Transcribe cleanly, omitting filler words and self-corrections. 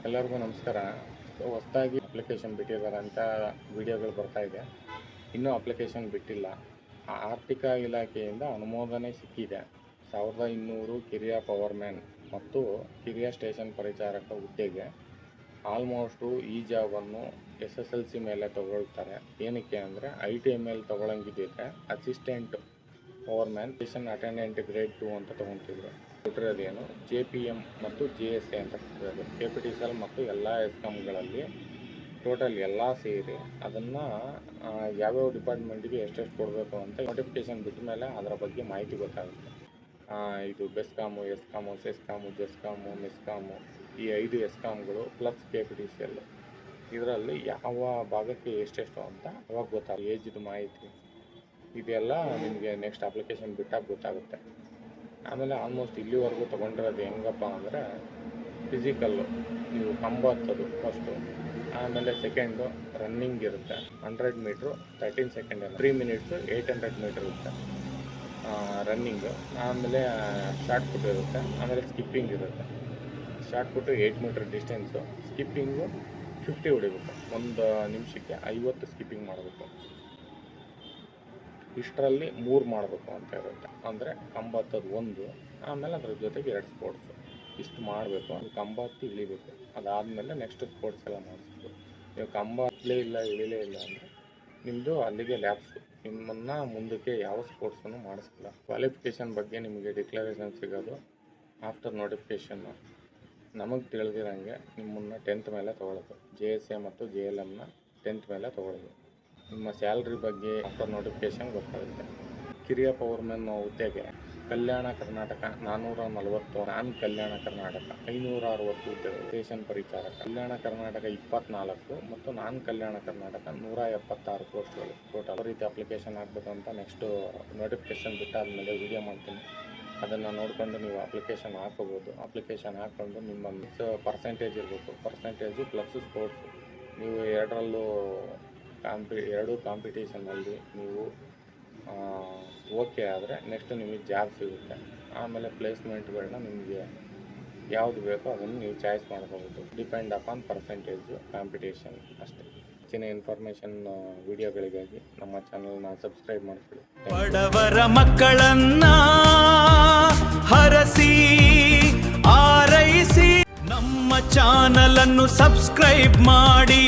ಎಲ್ಲರಿಗೂ ನಮಸ್ಕಾರ. ಹೊಸದಾಗಿ ಅಪ್ಲಿಕೇಶನ್ ಬಿಟ್ಟಿದ್ದಾರೆ ಅಂತ ವಿಡಿಯೋಗಳು ಬರ್ತಾ ಇದೆ. ಇನ್ನೂ ಅಪ್ಲಿಕೇಶನ್ ಬಿಟ್ಟಿಲ್ಲ. ಆರ್ಥಿಕ ಇಲಾಖೆಯಿಂದ ಅನುಮೋದನೆ ಸಿಕ್ಕಿದೆ. 1200 ಕಿರಿಯ ಪವರ್ಮ್ಯಾನ್ ಮತ್ತು ಕಿರಿಯ ಸ್ಟೇಷನ್ ಪರಿಚಾರಕ ಹುದ್ದೆಗೆ ಆಲ್ಮೋಸ್ಟು ಈ ಜಾಬನ್ನು SSLC ಮೇಲೆ ತಗೊಳ್ತಾರೆ. ಏನಕ್ಕೆ ಅಂದರೆ ITML ತಗೊಳ್ಳಂಗಿದ್ದರೆ assistant powerman station attendant grade 2 ಅಂತ ತೊಗೊತಿದ್ರು. ಕೊಟ್ಟಿರೋದೇನು JPM ಮತ್ತು JSA ಅಂತ ಕೊಟ್ಟಿರೋದು. KPTCL ಮತ್ತು ಎಲ್ಲ ಎಸ್ಕಾಮ್ಗಳಲ್ಲಿ ಟೋಟಲ್ ಎಲ್ಲ ಸೇರಿ ಅದನ್ನು ಯಾವ್ಯಾವ ಡಿಪಾರ್ಟ್ಮೆಂಟಿಗೆ ಎಷ್ಟೆಷ್ಟು ಕೊಡಬೇಕು ಅಂತ ನೋಟಿಫಿಕೇಶನ್ ಬಿಟ್ಟ ಮೇಲೆ ಅದರ ಬಗ್ಗೆ ಮಾಹಿತಿ ಗೊತ್ತಾಗುತ್ತೆ. ಇದು ಬೆಸ್ಕಾಮು, ಎಸ್ಕಾಮು, ಸೆಸ್ಕಾಮು, ಜೆಸ್ಕಾಮು, ಮೆಸ್ಕಾಮು, ಈ 5 ಎಸ್ಕಾಮ್ಗಳು ಪ್ಲಸ್ KPTCL ಇದರಲ್ಲಿ ಯಾವ ಭಾಗಕ್ಕೆ ಎಷ್ಟೆಷ್ಟು ಅಂತ ಅವಾಗ ಗೊತ್ತಾಗುತ್ತೆ. ಏಜ್ದು ಮಾಹಿತಿ ಇದೆಲ್ಲ ನಿಮಗೆ ನೆಕ್ಸ್ಟ್ ಅಪ್ಲಿಕೇಶನ್ ಬಿಟ್ಟಾಗ ಗೊತ್ತಾಗುತ್ತೆ. ಆಮೇಲೆ ಆಲ್ಮೋಸ್ಟ್ ಇಲ್ಲಿವರೆಗೂ ತೊಗೊಂಡಿರೋದು ಹೆಂಗಪ್ಪ ಅಂದರೆ ಫಿಸಿಕಲ್ಲು ನೀವು ಕಂಬ ಹತ್ತೋದು ಫಸ್ಟು, ಆಮೇಲೆ ಸೆಕೆಂಡು ರನ್ನಿಂಗ್ ಇರುತ್ತೆ 100 ಮೀಟ್ರು 13 ಸೆಕೆಂಡ್ 3 ಮಿನಿಟ್ಸು 800 ಮೀಟ್ರ್ ಇರುತ್ತೆ ರನ್ನಿಂಗು. ಆಮೇಲೆ ಶಾರ್ಟ್ ಪುಟ್ ಇರುತ್ತೆ, ಆಮೇಲೆ ಸ್ಕಿಪ್ಪಿಂಗ್ ಇರುತ್ತೆ. ಶಾರ್ಟ್ ಪುಟ್ಟು 8 ಮೀಟ್ರ್ ಡಿಸ್ಟೆನ್ಸು, ಸ್ಕಿಪ್ಪಿಂಗು 50 ಹೊಡಿಬೇಕು. 1 ನಿಮಿಷಕ್ಕೆ 50 ಸ್ಕಿಪ್ಪಿಂಗ್ ಮಾಡಬೇಕು. ಇಷ್ಟರಲ್ಲಿ 3 ಮಾಡಬೇಕು ಅಂತ ಇರುತ್ತೆ. ಅಂದರೆ ಕಂಬ ಹತ್ತೋದು 1, ಆಮೇಲೆ ಅದ್ರ ಜೊತೆಗೆ 2 ಸ್ಪೋರ್ಟ್ಸು. ಇಷ್ಟು ಮಾಡಬೇಕು. ಕಂಬ ಹತ್ತಿ ಇಳಿಬೇಕು. ಅದಾದಮೇಲೆ ನೆಕ್ಸ್ಟ್ ಸ್ಪೋರ್ಟ್ಸ್ ಎಲ್ಲ ಮಾಡಿಸ್ಬೇಕು. ನೀವು ಕಂಬ ಹತ್ತಲೇ ಇಲ್ಲ ಇಳಿಲೇ ಇಲ್ಲ ಅಂದರೆ ನಿಮ್ಮದು ಅಲ್ಲಿಗೆ ಲ್ಯಾಪ್ಸು. ನಿಮ್ಮನ್ನು ಮುಂದಕ್ಕೆ ಯಾವ ಸ್ಪೋರ್ಟ್ಸನ್ನು ಮಾಡಿಸ್ತಿಲ್ಲ. ಕ್ವಾಲಿಫಿಕೇಷನ್ ಬಗ್ಗೆ ನಿಮಗೆ ಡಿಕ್ಲರೇಷನ್ ಸಿಗೋದು ಆಫ್ಟರ್ ನೋಟಿಫಿಕೇಷನ್ನು. ನಮಗೆ ತಿಳಿದಿರೋಂಗೆ ನಿಮ್ಮನ್ನು 10th ಮೇಲೆ ತೊಗೊಳ್ಳೋದು. JSA ಮತ್ತು JLMನ 10th ಮೇಲೆ ತೊಗೊಳ್ಳೋದು. ನಿಮ್ಮ ಸ್ಯಾಲ್ರಿ ಬಗ್ಗೆ ಆಫ್ಟರ್ ನೋಟಿಫಿಕೇಷನ್ ಗೊತ್ತಾಗುತ್ತೆ. ಕಿರಿಯ ಪವರ್ಮ್ಯಾನ್ ಹುದ್ದೆಗೆ ಕಲ್ಯಾಣ ಕರ್ನಾಟಕ 440, ನಾನ್ ಕಲ್ಯಾಣ ಕರ್ನಾಟಕ 560 ಹುದ್ದೆಗಳು. ಸ್ಟೇಷನ್ ಪರಿಚಾರಕ ಕಲ್ಯಾಣ ಕರ್ನಾಟಕ 24 ಮತ್ತು ನಾನ್ ಕಲ್ಯಾಣ ಕರ್ನಾಟಕ 176 ಪೋಸ್ಟ್ಗಳು ಟೋಟಲ್. ಯಾವ ರೀತಿ ಅಪ್ಲಿಕೇಶನ್ ಹಾಕಬೇಕು ಅಂತ ನೆಕ್ಸ್ಟು ನೋಟಿಫಿಕೇಷನ್ ಬಿಟ್ಟಾದಮೇಲೆ ವಿಡಿಯೋ ಮಾಡ್ತೀನಿ. ಅದನ್ನು ನೋಡಿಕೊಂಡು ನೀವು ಅಪ್ಲಿಕೇಶನ್ ಹಾಕೋಬೋದು. ಅಪ್ಲಿಕೇಶನ್ ಹಾಕ್ಕೊಂಡು ನಿಮ್ಮ ಪರ್ಸೆಂಟೇಜ್ ಇರಬೇಕು. Percentage plus sports. ನೀವು ಎರಡರಲ್ಲೂ ಕಾಂಪಿಟೇಷನಲ್ಲಿ ನೀವು ಓಕೆ ಆದರೆ ನೆಕ್ಸ್ಟ್ ನಿಮಗೆ ಜಾಬ್ ಸಿಗುತ್ತೆ. ಆಮೇಲೆ ಪ್ಲೇಸ್ಮೆಂಟ್ಗಳನ್ನ ನಿಮಗೆ ಯಾವುದು ಬೇಕೋ ಅದನ್ನು ನೀವು ಚಾಯ್ಸ್ ಮಾಡ್ಕೋಬೋದು. ಡಿಪೆಂಡ್ ಅಪಾನ್ ಪರ್ಸೆಂಟೇಜು, ಕಾಂಪಿಟೇಷನ್ ಅಷ್ಟೇ. ಹೆಚ್ಚಿನ ಇನ್ಫಾರ್ಮೇಷನ್ ವಿಡಿಯೋಗಳಿಗಾಗಿ ನಮ್ಮ ಚಾನಲ್ನ ಸಬ್ಸ್ಕ್ರೈಬ್ ಮಾಡ್ಕೊಳ್ಳಿ. ಬಡವರ ಮಕ್ಕಳನ್ನ ಹರಸಿ ಆರೈಸಿ ನಮ್ಮ ಚಾನಲನ್ನು ಸಬ್ಸ್ಕ್ರೈಬ್ ಮಾಡಿ.